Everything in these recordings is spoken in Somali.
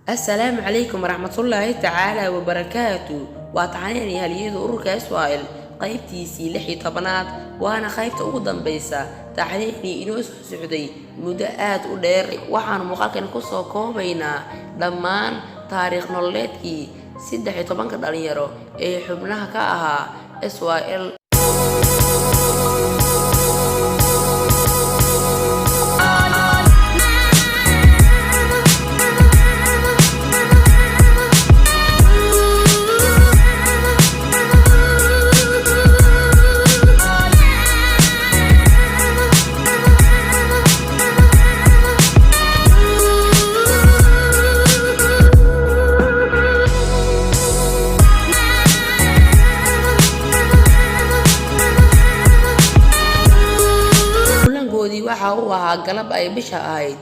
السلام عليكم ورحمة الله تعالى وبركاته. واتعنيني هاليدو أوركا إسرائيل qaybtiisii 16 waana qaybta ugu dambaysa taxriiqii inoo socday muddo aad u dheer. waxaan muuqaalkan ku soo koobaynaa dhammaan taariikh nololeedkii 13 dhalinyaro ee xubnaha ka ahaa Israel. waxa uu ahaa galab ay bisha ahayd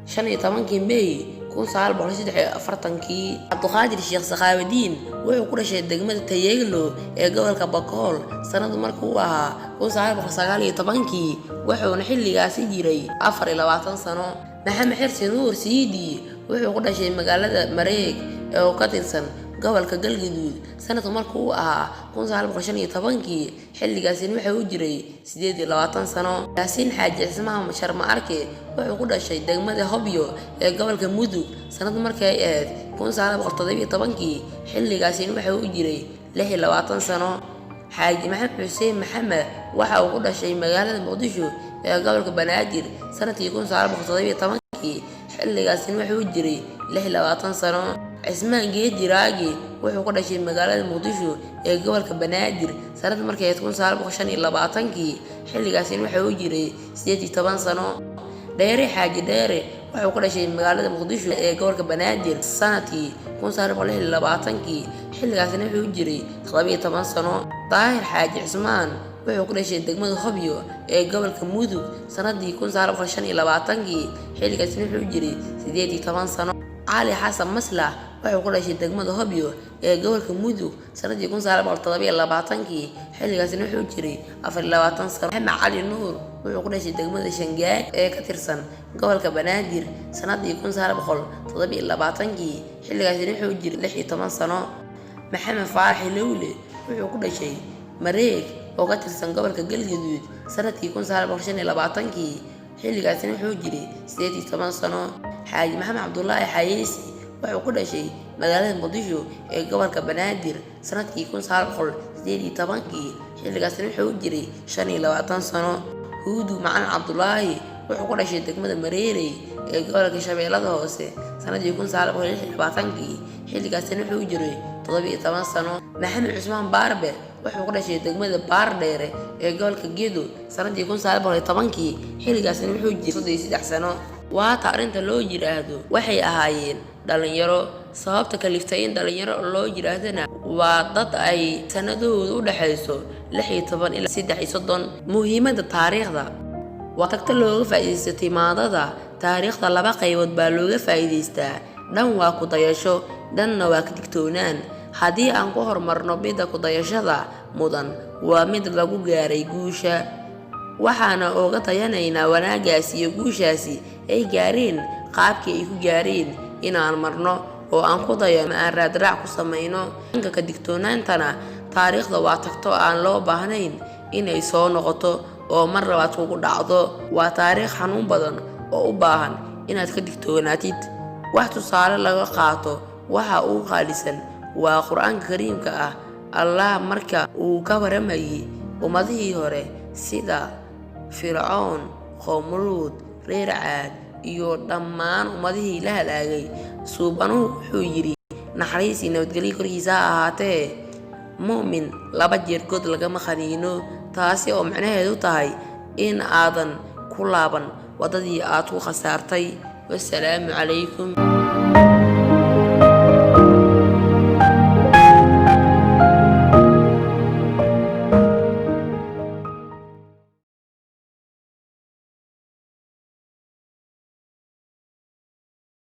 15 May 1943. Cabduqaadir Sheekh Saqaawadiin wuxuu ku dhashay degmada Tayaglo ee gobolka Bakool sanad markuu ahaa 1919 wuxuuna xilligaasi jiray 24 sano. Maxamed Xirsi Nuur Siidi wuxuu ku dhashay magaalada Mareeg ee ka tirsan gobolka Galgaduud sanad markuu ahaa 1915 xilligaasi wuxuu jiray 28 sano. Yaasiin Xaaji Cismaan Sharma Arke wuxuu ku dhashay degmada Hobyo ee gobolka Mudug sanad markii ay ahayd 1917 xilligaasi wuxuu jiray 26 sano. Xaaji Maxamed Xuseen Maxamed waxa uu ku dhashay magaalada Muqdisho ee gobolka Banaadir sanadkii 1917 xilligaasi wuxuu jiray 26 sano. Cismaan Geedi Raagi wuxuu ku dhashay magaalada Muqdisho ee gobolka Banaadir sanad markii ay 1925 xilligaasi wuxuu jiray 18 sano. Dheere Xaaji Dheere wuxuu ku dhashay magaalada Muqdisho ee gobolka Banaadir sanadkii 1920 xilligaasi wuxuu jiray 17 sano. Daahir Xaaji Cismaan wuxuu ku dhashay degmada Hobyo ee gobolka Mudug sanadkii 1925 xilligaasi wuxuu jiray 18 sano. Ali Xasan Maslax wuxuu ku dhashay degmada Hobyo ee gobolka Mudug sanadkii 1927 xilligaasi wuxuu jiray 24 sano. Maxamed Cali Nuur wuxuu ku dhashay degmada Shangaan ee ka tirsan gobolka Banaadir sanadkii 1927 xilligaasi wuxuu jiray 16 sano. Maxamed Faarax Lawle wuxuu ku dhashay Mareeg oo ka tirsan gobolka Galgaduud sanadkii 1920 xilligaasi wuxuu jiray 18 sano. Xaaji Maxamed Cabdullaahi Xayeysi wuxuu ku dhashay magaalada Muqdisho ee gobolka Banaadir sanadkii 1918 xilligaasi wuxuu jiray 25 sano. Huudu Macalin Cabdullaahi wuxuu ku dhashay degmada Mareerey ee gobolka Shabeellada Hoose sanadkii 1920 xilligaasi wuxuu jiray 17 sano. Maxamed Cusmaan Baarbe wuxuu ku dhashay degmada Baardheere ee gobolka Gedo sanadkii 1910 xilligaasi wuxuu jiray 3 sano. waata arinta loo yiraahdo waxay ahaayeen dhalinyaro. sababta kaliftay in dhalinyaro loo yiraahdana waa dad ay sanadoodu u dhaxayso 16 ilaa 30. muhiimada taariikhda waa tagta looga faa'iideystay maadada taariikhda. laba qaybood baa looga faa'iideystaa, dhan waa ku dayasho, dhanna waa ka digtoonaan. haddii aan ku horumarno midda ku dayashada mudan waa mid lagu gaaray guusha, waxaana ooga tayanaynaa wanaagaasi iyo guushaasi ay gaareen qaabkii ay ku gaareen inaan marno oo aan ku dayano aan raadraac ku samayno. dhanka ka digtoonaantana taariikhda waa tagto aan loo baahnayn inay soo noqoto oo mar labaad kugu dhacdo. waa taariikh xanuun badan oo u baahan inaad ka digtoonaatid. wax tusaale laga qaato waxa uu qaalisan waa Qur'aanka Kariimka ah. Allah marka uu ka waramayay ummadihii hore sida Fircoon, Qowmuluud, reer Caad iyo dhammaan ummadihii la halaagay, suubanuhu wuxuu yiri naxariis iyo nabadgelyo korkiisa ha ahaatee, mu'min 2 jeer god lagama khaniino. taasi oo macnaheedu tahay in aadan ku laaban wadadii aad ku khasaartay. wassalaamu calaykum.